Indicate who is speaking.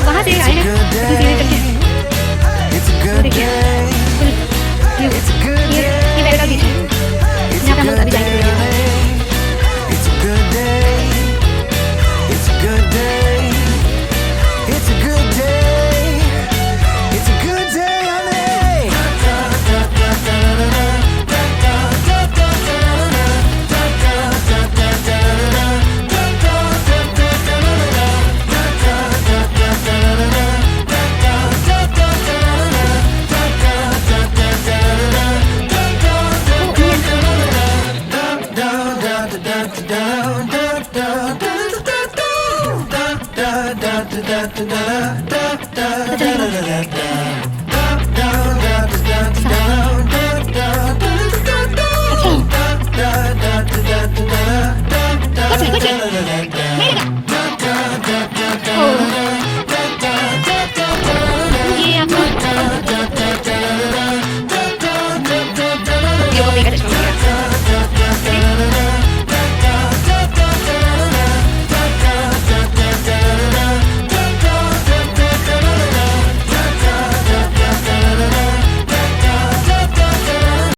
Speaker 1: वहाँ से आए हैं धीरे धीरे करके। वो देखिए ये बैलगाड़ी बीच है, यहाँ पे हम लोग अभी जाएंगे। What's it?